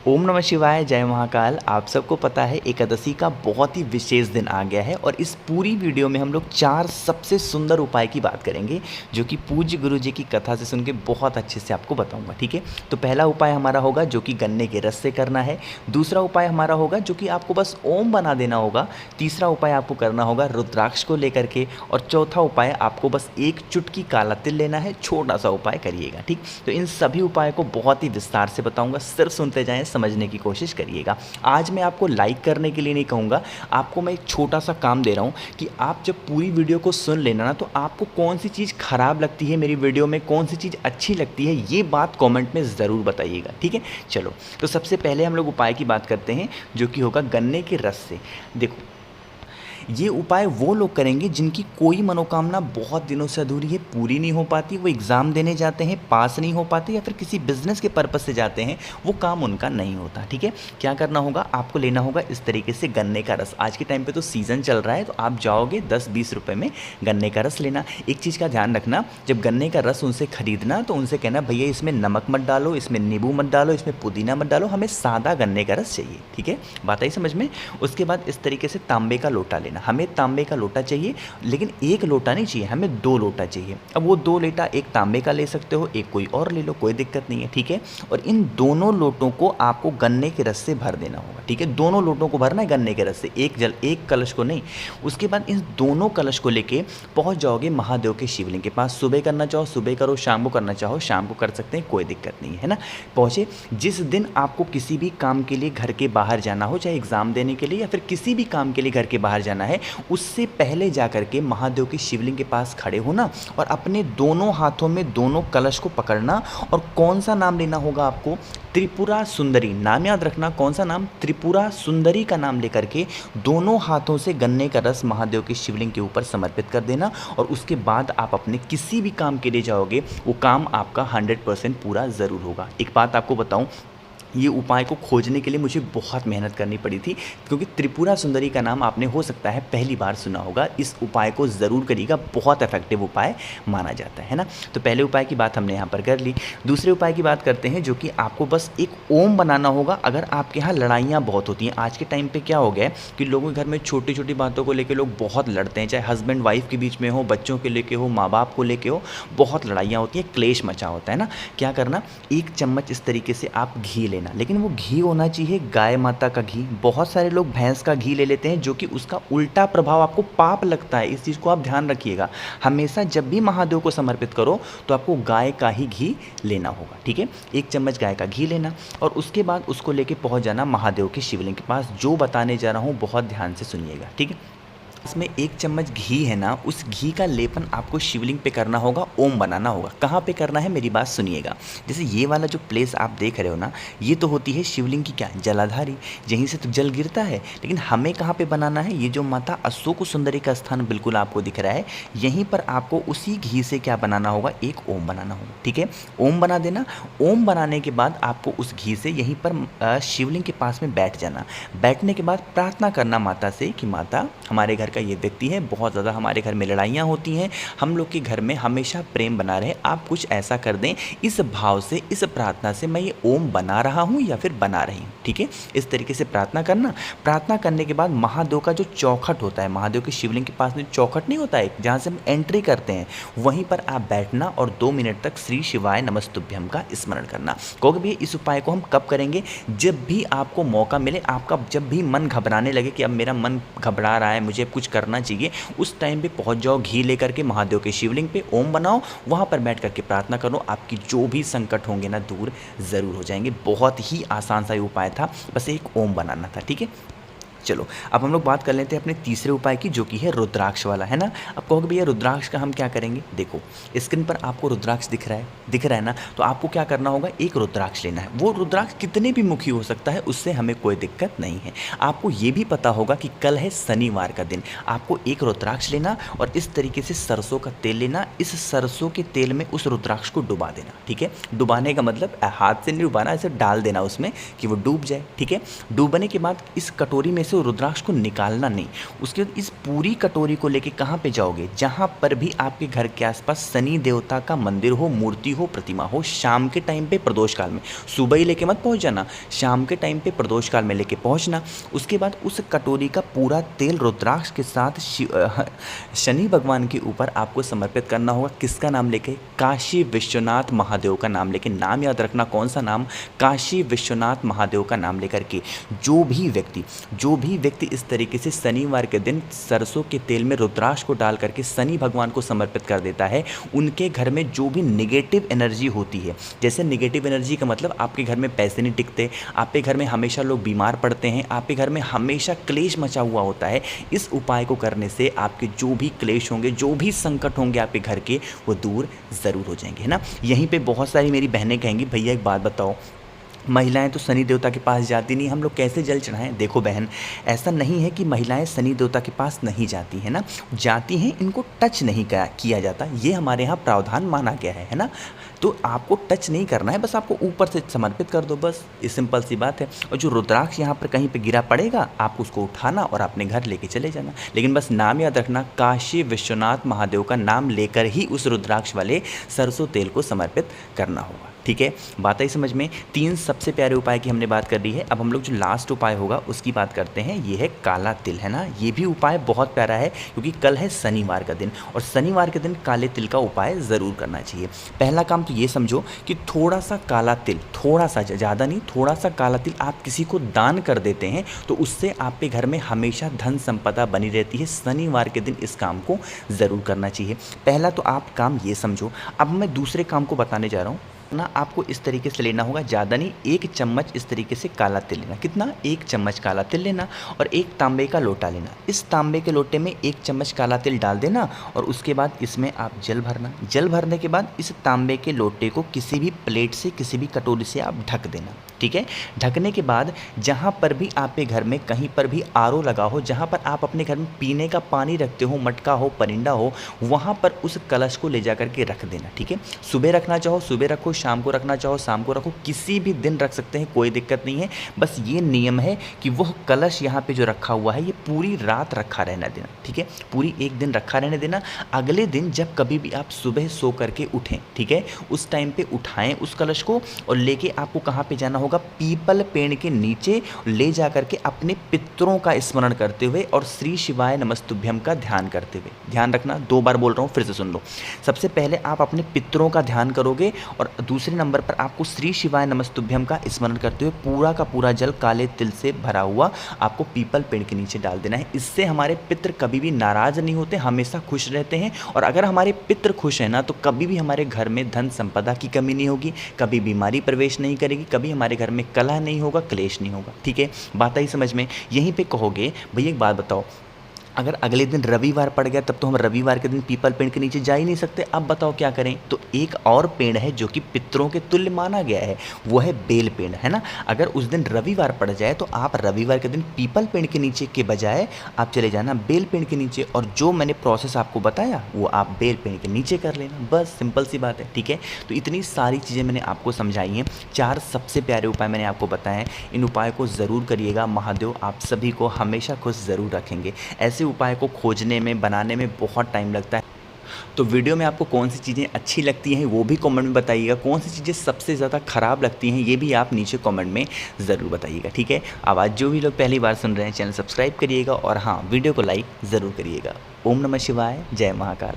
ओम नमः शिवाय, जय महाकाल। आप सबको पता है एकादशी का बहुत ही विशेष दिन आ गया है और इस पूरी वीडियो में हम लोग 4 सबसे सुंदर उपाय की बात करेंगे जो कि पूज्य गुरु जी की कथा से सुन के बहुत अच्छे से आपको बताऊंगा। ठीक है, तो पहला उपाय हमारा होगा जो कि गन्ने के रस से करना है। दूसरा उपाय हमारा होगा जो कि आपको बस ओम बना देना होगा। तीसरा उपाय आपको करना होगा रुद्राक्ष को लेकर के। और चौथा उपाय आपको बस एक चुटकी काला तिल लेना है। छोटा सा उपाय करिएगा। ठीक, तो इन सभी उपाय को बहुत ही विस्तार से बताऊंगा, सिर्फ सुनते जाएं, समझने की कोशिश करिएगा। आज मैं आपको लाइक करने के लिए नहीं कहूँगा, आपको मैं एक छोटा सा काम दे रहा हूँ कि आप जब पूरी वीडियो को सुन लेना ना, तो आपको कौन सी चीज़ खराब लगती है मेरी वीडियो में, कौन सी चीज़ अच्छी लगती है, ये बात कमेंट में ज़रूर बताइएगा। ठीक है, चलो तो सबसे पहले हम लोग उपाय की बात करते हैं जो कि होगा गन्ने के रस से। देखो, ये उपाय वो लोग करेंगे जिनकी कोई मनोकामना बहुत दिनों से अधूरी है, पूरी नहीं हो पाती, वो एग्ज़ाम देने जाते हैं, पास नहीं हो पाते, या फिर किसी बिजनेस के पर्पज़ से जाते हैं, वो काम उनका नहीं होता। ठीक है, क्या करना होगा, आपको लेना होगा इस तरीके से गन्ने का रस। आज के टाइम पे तो सीज़न चल रहा है, तो आप जाओगे 10-20 रुपये में गन्ने का रस लेना। एक चीज़ का ध्यान रखना, जब गन्ने का रस उनसे खरीदना तो उनसे कहना भैया इसमें नमक मत डालो, इसमें नींबू मत डालो, इसमें पुदीना मत डालो, हमें सादा गन्ने का रस चाहिए। ठीक है, बात आई समझ में। उसके बाद इस तरीके से तांबे का लोटा लेना। हमें तांबे का लोटा चाहिए, लेकिन एक लोटा नहीं चाहिए, हमें 2 लोटा चाहिए। अब वो 2 लोटा एक तांबे का ले सकते हो, एक कोई और ले लो, कोई दिक्कत नहीं है। ठीक है, और इन दोनों लोटों को आपको गन्ने के रस से भर देना होगा। ठीक है, दोनों लोटों को भरना है गन्ने के रस से, एक कलश को नहीं। उसके बाद इन दोनों कलश को लेके पहुंच जाओगे महादेव के शिवलिंग के पास। सुबह करना चाहो सुबह करो, शाम को करना चाहो शाम को कर सकते हैं, कोई दिक्कत नहीं है ना। पहुंचे, जिस दिन आपको किसी भी काम के लिए घर के बाहर जाना हो, चाहे एग्जाम देने के लिए या फिर किसी भी काम के लिए घर के बाहर जाना है, उससे पहले जाकर के महादेव के शिवलिंग के पास खड़े होना और अपने दोनों हाथों में दोनों कलश को पकड़ना। और कौन सा नाम लेना होगा आपको, त्रिपुरा सुंदरी। नाम याद रखना, कौन सा नाम, त्रिपुरा सुंदरी का नाम लेकर के दोनों हाथों से गन्ने का रस महादेव के शिवलिंग के ऊपर समर्पित कर देना। और उसके बाद आप अपने किसी भी काम के लिए जाओगे, वो काम आपका 100% पूरा ज़रूर होगा। एक बात आपको बताऊं, ये उपाय को खोजने के लिए मुझे बहुत मेहनत करनी पड़ी थी, क्योंकि त्रिपुरा सुंदरी का नाम आपने हो सकता है पहली बार सुना होगा। इस उपाय को ज़रूर करिएगा, बहुत इफेक्टिव उपाय माना जाता है ना। तो पहले उपाय की बात हमने यहाँ पर कर ली। दूसरे उपाय की बात करते हैं जो कि आपको बस एक ओम बनाना होगा। अगर आपके यहाँ लड़ाइयाँ बहुत होती हैं, आज के टाइम पर क्या हो गया है कि लोगों के घर में छोटी छोटी बातों को लेकर लोग बहुत लड़ते हैं, चाहे हस्बैंड वाइफ के बीच में हो, बच्चों के लेके हो, माँ बाप को लेके हो, बहुत लड़ाइयाँ होती हैं, क्लेश मचा होता है ना। क्या करना, 1 चम्मच इस तरीके से आप घी लेना, लेकिन वो घी होना चाहिए गाय माता का घी। बहुत सारे लोग भैंस का घी ले लेते हैं जो कि उसका उल्टा प्रभाव आपको पाप लगता है। इस चीज़ को आप ध्यान रखिएगा। हमेशा जब भी महादेव को समर्पित करो तो आपको गाय का ही घी लेना होगा। ठीक है, 1 चम्मच गाय का घी लेना और उसके बाद उसको लेके पहुंच जाना महादेव के शिवलिंग के पास। जो बताने जा रहा हूँ बहुत ध्यान से सुनिएगा। ठीक है, इसमें 1 चम्मच घी है ना, उस घी का लेपन आपको शिवलिंग पे करना होगा, ओम बनाना होगा। कहाँ पे करना है मेरी बात सुनिएगा। जैसे ये वाला जो प्लेस आप देख रहे हो ना, ये तो होती है शिवलिंग की क्या, जलाधारी, यहीं से तो जल गिरता है। लेकिन हमें कहाँ पे बनाना है, ये जो माता अशोक सुंदरी का स्थान बिल्कुल आपको दिख रहा है, यहीं पर आपको उसी घी से क्या बनाना होगा, एक ओम बनाना होगा। ठीक है, ओम बना देना। ओम बनाने के बाद आपको उस घी से यहीं पर शिवलिंग के पास में बैठ जाना। बैठने के बाद प्रार्थना करना माता से कि माता, हमारे घर का ये व्यक्ति है, बहुत ज़्यादा हमारे घर में लड़ाइयाँ होती हैं, हम लोग के घर में हमेशा प्रेम बना रहे, आप कुछ ऐसा कर दें। इस भाव से, इस प्रार्थना से मैं ये ओम बना रहा हूँ या फिर बना रही हूँ। ठीक है, इस तरीके से प्रार्थना करना। प्रार्थना करने के बाद महादेव का जो चौखट होता है, महादेव के शिवलिंग के पास में चौखट नहीं होता है जहाँ से हम एंट्री करते हैं, वहीं पर आप बैठना और 2 मिनट तक श्री शिवाय नमस्तुभ्यम का स्मरण करना। क्योंकि भैया इस उपाय को हम कब करेंगे, जब भी आपको मौका मिले, आपका जब भी मन घबराने लगे कि अब मेरा मन घबरा रहा है, मुझे कुछ करना चाहिए, उस टाइम पे पहुंच जाओ, घी लेकर के महादेव के शिवलिंग पे ओम बनाओ, वहां पर बैठ करके प्रार्थना करो। आपकी जो भी संकट होंगे ना, दूर ज़रूर हो जाएंगे। बहुत ही आसान सा उपाय था, बस एक ओम बनाना था। ठीक है, चलो अब हम लोग बात कर लेते हैं अपने तीसरे उपाय की, जो कि है रुद्राक्ष वाला, है ना। अब कहोगे भैया रुद्राक्ष का हम क्या करेंगे, देखो स्क्रीन पर आपको रुद्राक्ष दिख रहा है ना, तो आपको क्या करना होगा, एक रुद्राक्ष लेना है। वो रुद्राक्ष कितने भी मुखी हो सकता है, उससे हमें कोई दिक्कत नहीं है। आपको ये भी पता होगा कि कल है शनिवार का दिन, आपको एक रुद्राक्ष लेना और इस तरीके से सरसों का तेल लेना। इस सरसों के तेल में उस रुद्राक्ष को डुबा देना। ठीक है, डुबाने का मतलब हाथ से नहीं डुबाना, ऐसे डाल देना उसमें कि वो डूब जाए। ठीक है, डूबने के बाद इस कटोरी में से वो रुद्राक्ष को निकालना नहीं। उसके बाद इस पूरी कटोरी को लेके कहाँ पे जाओगे, जहाँ पर भी आपके घर के आसपास शनि देवता का मंदिर हो, मूर्ति हो, प्रतिमा हो, शाम के टाइम पे प्रदोष काल में, सुबह ही लेके मत पहुँच जाना, शाम के टाइम पे प्रदोष काल में लेके पहुँचना। उसके बाद उस कटोरी का पूरा तेल रुद्राक्ष के साथ शनि भगवान के ऊपर आपको समर्पित करना होगा। किसका नाम लेके? काशी विश्वनाथ महादेव का नाम लेके। नाम याद रखना, कौन सा नाम? काशी विश्वनाथ महादेव का नाम लेकर के जो भी व्यक्ति इस तरीके से शनिवार के दिन सरसों के तेल में रुद्राक्ष को डाल करके शनि भगवान को समर्पित कर देता है, उनके घर में जो भी निगेटिव एनर्जी होती है, जैसे निगेटिव एनर्जी का मतलब आपके घर में पैसे नहीं टिकते, आपके घर में हमेशा लोग बीमार पड़ते हैं, आपके घर में हमेशा क्लेश मचा हुआ होता है, इस उपाय को करने से आपके जो भी क्लेश होंगे, जो भी संकट होंगे आपके घर के, वो दूर ज़रूर हो जाएंगे, है ना। यहीं पे बहुत सारी मेरी बहनें कहेंगी, भैया एक बात बताओ, महिलाएं तो शनि देवता के पास जाती नहीं, हम लोग कैसे जल चढ़ाएं? देखो बहन, ऐसा नहीं है कि महिलाएं शनि देवता के पास नहीं जाती है ना, जाती हैं, इनको टच नहीं किया जाता, ये हमारे यहाँ प्रावधान माना गया है ना। तो आपको टच नहीं करना है, बस आपको ऊपर से समर्पित कर दो, बस ये सिंपल सी बात है। और जो रुद्राक्ष यहाँ पर कहीं पे गिरा पड़ेगा, आप उसको उठाना और अपने घर लेके चले जाना। लेकिन बस नाम याद रखना, काशी विश्वनाथ महादेव का नाम लेकर ही उस रुद्राक्ष वाले सरसों तेल को समर्पित करना होगा, ठीक है। बात आई समझ में? 3 सबसे प्यारे उपाय की हमने बात कर ली है। अब हम लोग जो लास्ट उपाय होगा उसकी बात करते हैं, ये है काला तिल, है ना। ये भी उपाय बहुत प्यारा है क्योंकि कल है शनिवार का दिन, और शनिवार के दिन काले तिल का उपाय ज़रूर करना चाहिए। पहला काम तो ये समझो कि थोड़ा सा काला तिल, थोड़ा सा, ज़्यादा नहीं, थोड़ा सा काला तिल आप किसी को दान कर देते हैं तो उससे आपके घर में हमेशा धन संपदा बनी रहती है। शनिवार के दिन इस काम को ज़रूर करना चाहिए। पहला तो आप काम ये समझो। अब मैं दूसरे काम को बताने जा रहा हूँ ना। आपको इस तरीके से लेना होगा, ज़्यादा नहीं, 1 चम्मच इस तरीके से काला तिल लेना। कितना? 1 चम्मच काला तिल लेना और 1 तांबे का लोटा लेना। इस तांबे के लोटे में 1 चम्मच काला तिल डाल देना और उसके बाद इसमें आप जल भरना। जल भरने के बाद इस तांबे के लोटे को किसी भी प्लेट से, किसी भी कटोरी से आप ढक देना, ठीक है। ढकने के बाद जहाँ पर भी आपके घर में कहीं पर भी आरओ लगा हो, जहाँ पर आप अपने घर में पीने का पानी रखते हो, मटका हो, परिंदा हो, वहाँ पर उस कलश को ले जा करके रख देना, ठीक है। सुबह रखना चाहो सुबह रखो, शाम को रखना चाहो शाम को रखो, किसी भी दिन रख सकते हैं, कोई दिक्कत नहीं है। बस ये नियम है कि वह कलश यहाँ पे जो रखा हुआ है ये पूरी रात रखा रहना देना, ठीक है। पूरी 1 दिन रखा रहने देना। अगले दिन जब कभी भी आप सुबह सो करके उठें, ठीक है, उस टाइम पे उठाएं उस कलश को और लेके आपको कहाँ पे जाना होगा? पीपल पेड़ के नीचे ले जा करके अपने पितरों का स्मरण करते हुए और श्री शिवाय नमस्तुभ्यम का ध्यान करते हुए। ध्यान रखना, 2 बार बोल रहा हूँ, फिर से सुन लो। सबसे पहले आप अपने पितरों का ध्यान करोगे और दूसरे नंबर पर आपको श्री शिवाय नमस्तुभ्यम का स्मरण करते हुए पूरा का पूरा जल काले तिल से भरा हुआ आपको पीपल पेड़ के नीचे डाल देना है। इससे हमारे पितृ कभी भी नाराज नहीं होते, हमेशा खुश रहते हैं। और अगर हमारे पितृ खुश हैं ना, तो कभी भी हमारे घर में धन संपदा की कमी नहीं होगी, कभी बीमारी प्रवेश नहीं करेगी, कभी हमारे घर में कलह नहीं होगा, क्लेश नहीं होगा, ठीक है। बात आई समझ में? यहीं पे कहोगे भैया एक बात बताओ, अगर अगले दिन रविवार पड़ गया तब तो हम रविवार के दिन पीपल पेड़ के नीचे जा ही नहीं सकते, अब बताओ क्या करें? तो एक और पेड़ है जो कि पितरों के तुल्य माना गया है, वो है बेल पेड़, है ना। अगर उस दिन रविवार पड़ जाए तो आप रविवार के दिन पीपल पेड़ के नीचे के बजाय आप चले जाना बेल पेड़ के नीचे, और जो मैंने प्रोसेस आपको बताया वो आप बेल पेड़ के नीचे कर लेना, बस सिंपल सी बात है, ठीक है। तो इतनी सारी चीज़ें मैंने आपको समझाई हैं, 4 सबसे प्यारे उपाय मैंने आपको बताए हैं, इन उपाय को ज़रूर करिएगा। महादेव आप सभी को हमेशा खुश ज़रूर रखेंगे। ऐसे उपाय को खोजने में, बनाने में बहुत टाइम लगता है। तो वीडियो में आपको कौन सी चीज़ें अच्छी लगती हैं वो भी कमेंट में बताइएगा, कौन सी चीज़ें सबसे ज़्यादा ख़राब लगती हैं ये भी आप नीचे कमेंट में ज़रूर बताइएगा, ठीक है। अब आज जो भी लोग पहली बार सुन रहे हैं चैनल सब्सक्राइब करिएगा और हाँ, वीडियो को लाइक ज़रूर करिएगा। ओम नमः शिवाय, जय महाकाल।